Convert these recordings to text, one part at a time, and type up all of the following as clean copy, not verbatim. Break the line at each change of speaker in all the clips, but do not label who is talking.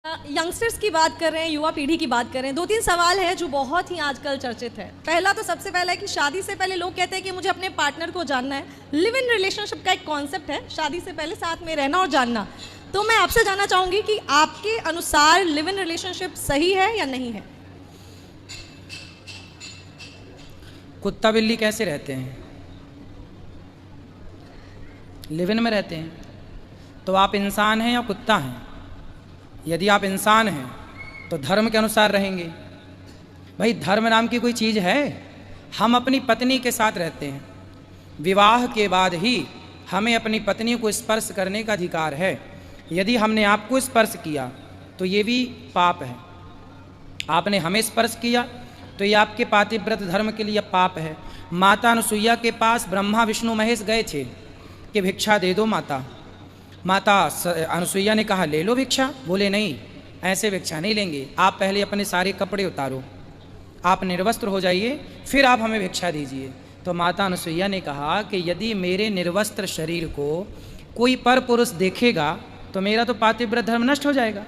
Youngsters की बात कर रहे हैं, युवा पीढ़ी की बात कर रहे हैं। दो तीन सवाल है जो बहुत ही आजकल चर्चित है। पहला तो सबसे पहला है कि शादी से पहले लोग कहते हैं कि मुझे अपने पार्टनर को जानना है। लिव इन रिलेशनशिप का एक कॉन्सेप्ट है, शादी से पहले साथ में रहना और जानना। तो मैं आपसे जानना चाहूँगी कि आपके अनुसार लिव इन रिलेशनशिप सही है या नहीं है?
कुत्ता बिल्ली कैसे रहते हैं? लिव इन में रहते हैं। तो आप इंसान हैं या कुत्ता हैं? यदि आप इंसान हैं तो धर्म के अनुसार रहेंगे। भाई धर्म नाम की कोई चीज़ है? हम अपनी पत्नी के साथ रहते हैं, विवाह के बाद ही हमें अपनी पत्नी को स्पर्श करने का अधिकार है। यदि हमने आपको स्पर्श किया तो ये भी पाप है। आपने हमें स्पर्श किया तो ये आपके पातिव्रत धर्म के लिए पाप है। माता अनुसुईया के पास ब्रह्मा विष्णु महेश गए थे कि भिक्षा दे दो माता। माता अनुसुईया ने कहा ले लो भिक्षा। बोले नहीं, ऐसे भिक्षा नहीं लेंगे, आप पहले अपने सारे कपड़े उतारो, आप निर्वस्त्र हो जाइए, फिर आप हमें भिक्षा दीजिए। तो माता अनुसुईया ने कहा कि यदि मेरे निर्वस्त्र शरीर को कोई पर पुरुष देखेगा तो मेरा तो पातिव्रत धर्म नष्ट हो जाएगा।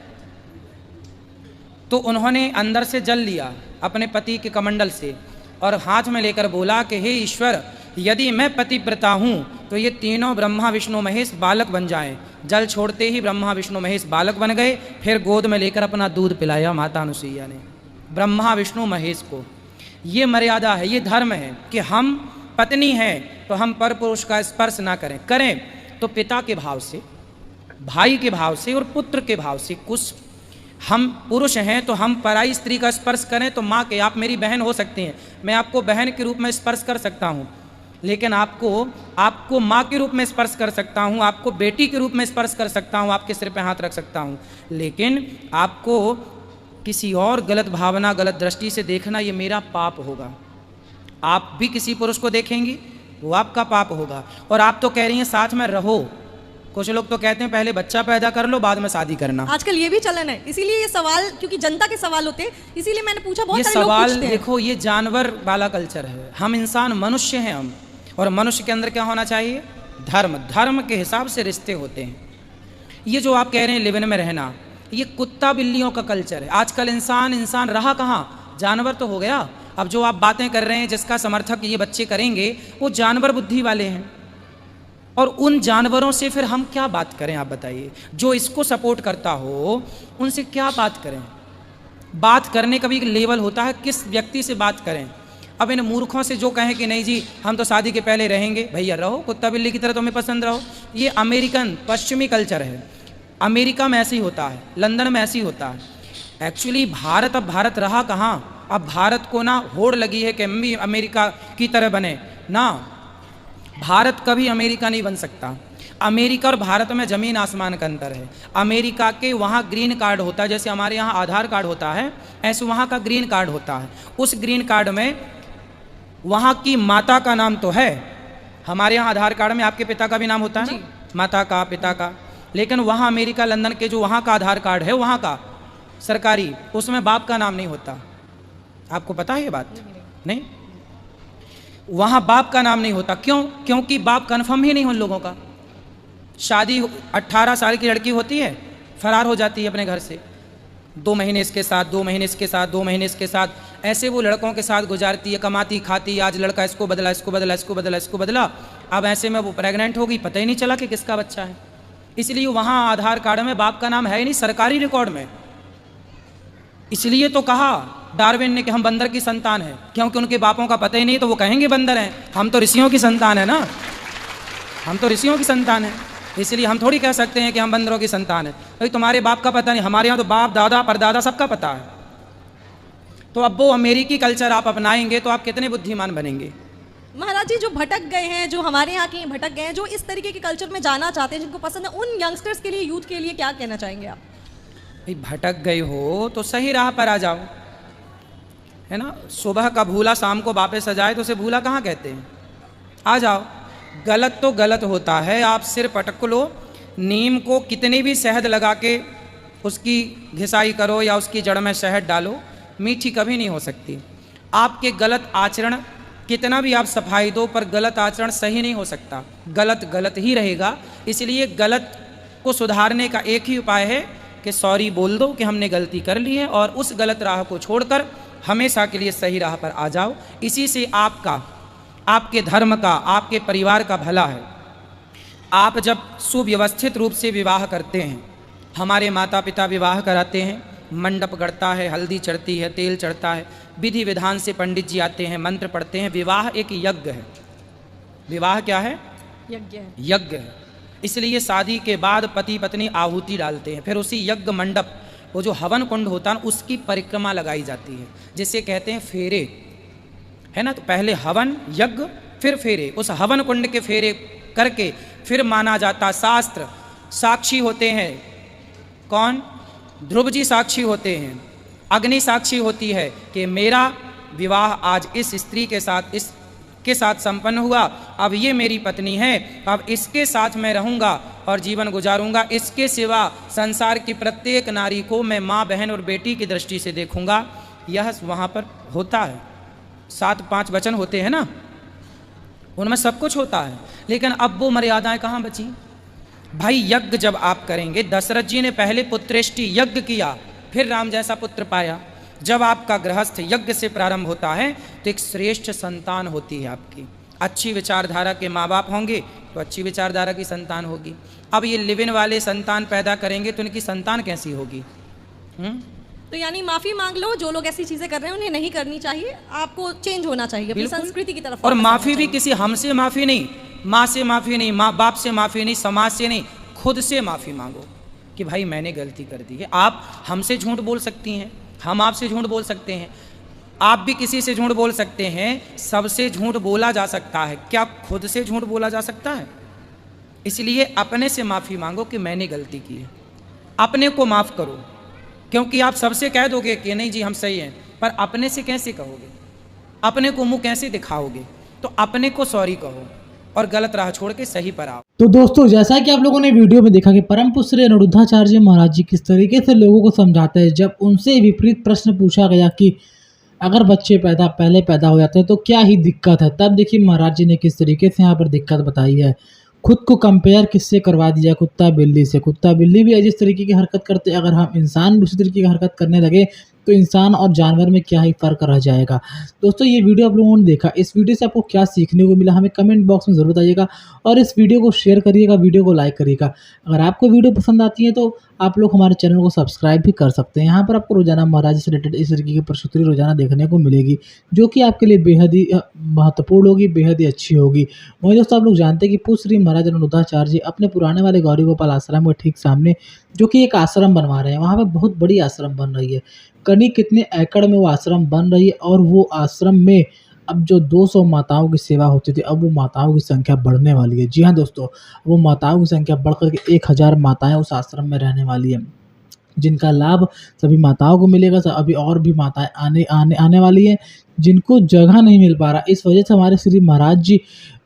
तो उन्होंने अंदर से जल लिया अपने पति के कमंडल से और हाथ में लेकर बोला कि हे ईश्वर, यदि मैं पतिव्रता हूँ तो ये तीनों ब्रह्मा विष्णु महेश बालक बन जाएं। जल छोड़ते ही ब्रह्मा विष्णु महेश बालक बन गए। फिर गोद में लेकर अपना दूध पिलाया माता अनुसुईया ने ब्रह्मा विष्णु महेश को। ये मर्यादा है, ये धर्म है कि हम पत्नी हैं तो हम पर पुरुष का स्पर्श ना करें। करें तो पिता के भाव से, भाई के भाव से और पुत्र के भाव से। कुछ हम पुरुष हैं तो हम पराई स्त्री का स्पर्श करें तो माँ के, आप मेरी बहन हो सकती हैं, मैं आपको बहन के रूप में स्पर्श कर सकता हूँ, लेकिन आपको माँ के रूप में स्पर्श कर सकता हूँ, आपको बेटी के रूप में स्पर्श कर सकता हूँ, आपके सिर पे हाथ रख सकता हूँ, लेकिन आपको किसी और गलत भावना, गलत दृष्टि से देखना ये मेरा पाप होगा। आप भी किसी पुरुष को देखेंगी वो आपका पाप होगा। और आप तो कह रही हैं साथ में रहो। कुछ लोग तो कहते हैं पहले बच्चा पैदा कर लो बाद में शादी करना।
आजकल ये भी चलन है, इसीलिए ये सवाल, क्योंकि जनता के सवाल होते हैं, इसीलिए मैंने पूछा। बहुत
ये
सारे लोग
सवाल
पूछते हैं।
देखो, ये जानवर वाला कल्चर है। हम इंसान, मनुष्य हैं हम, और मनुष्य के अंदर क्या होना चाहिए? धर्म। धर्म के हिसाब से रिश्ते होते हैं। ये जो आप कह रहे हैं लिव इन में रहना, ये कुत्ता बिल्लियों का कल्चर है। आजकल इंसान रहा कहाँ? जानवर तो हो गया। अब जो आप बातें कर रहे हैं जिसका समर्थक ये बच्चे करेंगे वो जानवर बुद्धि वाले हैं, और उन जानवरों से फिर हम क्या बात करें? आप बताइए। जो इसको सपोर्ट करता हो उनसे क्या बात करें? बात करने का भी एक लेवल होता है, किस व्यक्ति से बात करें। अब इन मूर्खों से जो कहें कि नहीं जी हम तो शादी के पहले रहेंगे, भैया रहो, कुत्ता बिल्ली की तरह तुम्हें पसंद रहो। ये अमेरिकन पश्चिमी कल्चर है। अमेरिका में ऐसे ही होता है, लंदन में ऐसे ही होता है। एक्चुअली भारत, अब भारत रहा कहाँ? अब भारत को ना होड़ लगी है कि हम भी अमेरिका की तरह बने ना। भारत कभी अमेरिका नहीं बन सकता। अमेरिका और भारत में ज़मीन आसमान का अंतर है। अमेरिका के वहाँ ग्रीन कार्ड होता है, जैसे हमारे यहाँ आधार कार्ड होता है, ऐसे वहाँ का ग्रीन कार्ड होता है। उस ग्रीन कार्ड में वहाँ की माता का नाम तो है, हमारे यहाँ आधार कार्ड में आपके पिता का भी नाम होता है ना, माता का, पिता का, लेकिन वहाँ अमेरिका, लंदन के जो वहाँ का आधार कार्ड है, वहाँ का सरकारी, उसमें बाप का नाम नहीं होता। आपको पता है ये बात? नहीं, वहाँ बाप का नाम नहीं होता। क्यों? क्योंकि बाप कन्फर्म ही नहीं उन लोगों का। शादी 18 साल की लड़की होती है, फरार हो जाती है अपने घर से, 2 महीने इसके साथ, 2 महीने इसके साथ, 2 महीने इसके साथ, ऐसे वो लड़कों के साथ गुजारती है, कमाती खाती। आज लड़का इसको बदला, इसको बदला, इसको बदला, इसको बदला, अब ऐसे में वो प्रेग्नेंट हो गई, पता ही नहीं चला कि किसका बच्चा है। इसलिए वहाँ आधार कार्ड में बाप का नाम है ही नहीं, सरकारी रिकॉर्ड में। इसलिए तो कहा डार्विन ने कि हम बंदर की संतान है, क्योंकि उनके बापों का पता ही नहीं, तो वो कहेंगे बंदर हैं। हम तो ऋषियों की संतान है ना, हम तो ऋषियों की संतान है, इसलिए हम थोड़ी कह सकते हैं कि हम बंदरों की संतान है। भाई तुम्हारे बाप का पता नहीं, हमारे यहाँ तो बाप, दादा, परदादा सबका पता है। तो अब वो अमेरिकी कल्चर आप अपनाएंगे तो आप कितने बुद्धिमान बनेंगे?
महाराज जी, जो भटक गए हैं, जो हमारे यहाँ के भटक गए हैं, जो इस तरीके के कल्चर में जाना चाहते हैं, जिनको पसंद है, उन यंगस्टर्स के लिए, यूथ के लिए क्या कहना चाहेंगे आप?
भाई भटक गए हो तो सही राह पर आ जाओ, है ना। सुबह का भूला शाम को वापस आ जाए तो उसे भूला कहाँ कहते हैं? आ जाओ। गलत तो गलत होता है, आप सिर पटक लो। नीम को कितनी भी शहद लगा के उसकी घिसाई करो या उसकी जड़ में शहद डालो, मीठी कभी नहीं हो सकती। आपके गलत आचरण, कितना भी आप सफाई दो, पर गलत आचरण सही नहीं हो सकता, गलत गलत ही रहेगा। इसलिए गलत को सुधारने का एक ही उपाय है कि सॉरी बोल दो कि हमने गलती कर ली है और उस गलत राह को छोड़कर हमेशा के लिए सही राह पर आ जाओ। इसी से आपका, आपके धर्म का, आपके परिवार का भला है। आप जब सुव्यवस्थित रूप से विवाह करते हैं, हमारे माता पिता विवाह कराते हैं, मंडप गढ़ता है, हल्दी चढ़ती है, तेल चढ़ता है, विधि विधान से पंडित जी आते हैं, मंत्र पढ़ते हैं। विवाह एक यज्ञ है। विवाह क्या है?
यज्ञ है।
यज्ञ है। इसलिए शादी के बाद पति पत्नी आहुति डालते हैं, फिर उसी यज्ञ मंडप, वो जो हवन कुंड होता है उसकी परिक्रमा लगाई जाती है, जिसे कहते हैं फेरे, है ना। तो पहले हवन, यज्ञ, फिर फेरे। उस हवन कुंड के फेरे करके फिर माना जाता, शास्त्र साक्षी होते हैं। कौन? ध्रुव जी साक्षी होते हैं, अग्नि साक्षी होती है कि मेरा विवाह आज इस स्त्री के साथ, इसके साथ संपन्न हुआ, अब ये मेरी पत्नी है, अब इसके साथ मैं रहूँगा और जीवन गुजारूंगा। इसके सिवा संसार की प्रत्येक नारी को मैं माँ, बहन और बेटी की दृष्टि से देखूंगा। यह वहाँ पर होता है। 7-5 वचन होते हैं ना, उनमें सब कुछ होता है। लेकिन अब वो मर्यादाएं कहाँ बची भाई? यज्ञ जब आप करेंगे, दशरथ जी ने पहले पुत्रेष्टि यज्ञ किया, फिर राम जैसा पुत्र पाया। जब आपका गृहस्थ यज्ञ से प्रारंभ होता है तो एक श्रेष्ठ संतान होती है आपकी। अच्छी विचारधारा के माँ बाप होंगे तो अच्छी विचारधारा की संतान होगी। अब ये लिव इन वाले संतान पैदा करेंगे तो उनकी संतान कैसी होगी?
तो यानी माफी मांग लो, जो लोग ऐसी चीजें कर रहे हैं उन्हें नहीं करनी चाहिए, आपको चेंज होना चाहिए अपनी संस्कृति की तरफ।
और माफी भी किसी हमसे माफी नहीं, माँ से माफी नहीं, माँ बाप से माफी नहीं, समाज से नहीं, खुद से माफी मांगो कि भाई मैंने गलती कर दी है। आप हमसे झूठ बोल सकती हैं, हम आपसे झूठ बोल सकते हैं, आप भी किसी से झूठ बोल सकते हैं, सबसे झूठ बोला जा सकता है। क्या खुद से झूठ बोला जा सकता है? इसलिए अपने से माफ़ी मांगो कि मैंने गलती की है, अपने को माफ़ करो। क्योंकि आप सबसे कह दोगे कि नहीं जी हम सही हैं, पर अपने से कैसे कहोगे? अपने को मुंह कैसे दिखाओगे? तो अपने को सॉरी कहो और गलत राह छोड़ के सही पर आओ।
तो दोस्तों, जैसा कि आप लोगों ने वीडियो में देखा कि परम पूज्य श्री अनिरुद्धाचार्य महाराज जी किस तरीके से लोगों को समझाते हैं। जब उनसे विपरीत प्रश्न पूछा गया कि अगर बच्चे पहले पैदा हो जाते हैं तो क्या ही दिक्कत है, तब देखिए महाराज जी ने किस तरीके से यहाँ पर दिक्कत बताई है। खुद को कंपेयर किससे करवा दिया? कुत्ता बिल्ली से। कुत्ता बिल्ली भी जिस तरीके की हरकत करते हैं, अगर हम इंसान भी उसी तरीके की हरकत करने लगे तो इंसान और जानवर में क्या ही फ़र्क रह जाएगा। दोस्तों, ये वीडियो आप लोगों ने देखा, इस वीडियो से आपको क्या सीखने को मिला हमें कमेंट बॉक्स में ज़रूर बताइएगा और इस वीडियो को शेयर करिएगा, वीडियो को लाइक करिएगा। अगर आपको वीडियो पसंद आती है तो आप लोग हमारे चैनल को सब्सक्राइब भी कर सकते हैं। यहाँ पर आपको रोजाना महाराज से रिलेटेड इस तरीके की प्रस्तुति रोजाना देखने को मिलेगी, जो कि आपके लिए बेहद ही महत्वपूर्ण होगी, बेहद ही अच्छी होगी। वहीं दोस्तों, आप लोग जानते हैं कि पूज्य श्री महाराज अनिरुद्धाचार्य जी अपने पुराने वाले गौरी गोपाल आश्रम के ठीक सामने जो कि एक आश्रम बनवा रहे हैं, वहाँ पर बहुत बड़ी आश्रम बन रही है। कहीं कितने एकड़ में वो आश्रम बन रही है और वो आश्रम में अब जो 200 माताओं की सेवा होती थी, अब वो माताओं की संख्या बढ़ने वाली है। जी हाँ दोस्तों, वो माताओं की संख्या बढ़कर के 1000 माताएं उस आश्रम में रहने वाली है, जिनका लाभ सभी माताओं को मिलेगा। अभी और भी माताएं आने वाली हैं जिनको जगह नहीं मिल पा रहा। इस वजह से हमारे श्री महाराज जी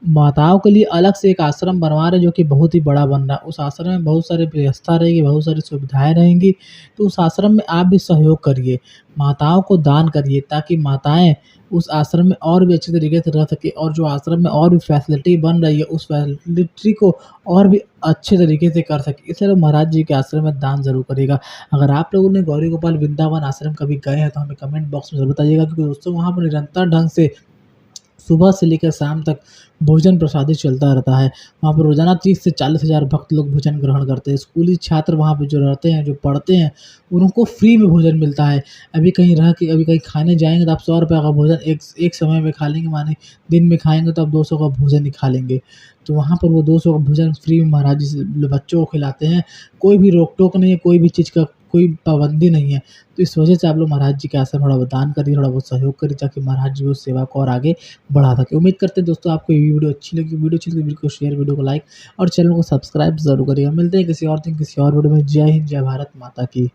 माताओं के लिए अलग से एक आश्रम बनवा रहे हैं, जो कि बहुत ही बड़ा बन रहा है। उस आश्रम में बहुत सारी व्यवस्था रहेगी, बहुत सारी सुविधाएं रहेंगी। तो उस आश्रम में आप भी सहयोग करिए, माताओं को दान करिए, ताकि माताएं उस आश्रम में और भी अच्छे तरीके से रह सके और जो आश्रम में और भी फैसिलिटी बन रही है उस फैसिलिटी को और भी अच्छे तरीके से कर सके। इसलिए महाराज जी के आश्रम में दान जरूर करेगा। अगर आप लोगों ने गौरी गोपाल वृंदावन आश्रम कभी गए हैं तो हमें कमेंट बॉक्स में जरूर बताइएगा, क्योंकि दोस्तों वहाँ पर निरंतर ढंग से सुबह से लेकर शाम तक भोजन प्रसादी चलता रहता है। वहाँ पर रोजाना 30 से 40 हज़ार भक्त लोग भोजन ग्रहण करते हैं। स्कूली छात्र वहाँ पे जो रहते हैं, जो पढ़ते हैं, उनको फ्री में भोजन मिलता है। अभी कहीं खाने जाएंगे तो आप 100 रुपये का भोजन एक समय में खा लेंगे, माने दिन में खाएंगे तो आप 200 का भोजन ही खा लेंगे। तो वहाँ पर वो 200 का भोजन फ्री में महाराज जी से बच्चों को खिलाते हैं। कोई भी रोक टोक नहीं है, कोई भी चीज़ का कोई पाबंदी नहीं है। तो इस वजह से आप लोग महाराज जी के आश्रम थोड़ा बहुत दान करिए, थोड़ा बहुत सहयोग करिए, ताकि महाराज जी उस सेवा को और आगे बढ़ा सके। उम्मीद करते हैं दोस्तों आपको ये वीडियो अच्छी लगी। वीडियो को शेयर, वीडियो को लाइक और चैनल को सब्सक्राइब जरूर करिएगा। मिलते हैं किसी और दिन किसी और वीडियो में। जय हिंद, जय भारत माता की।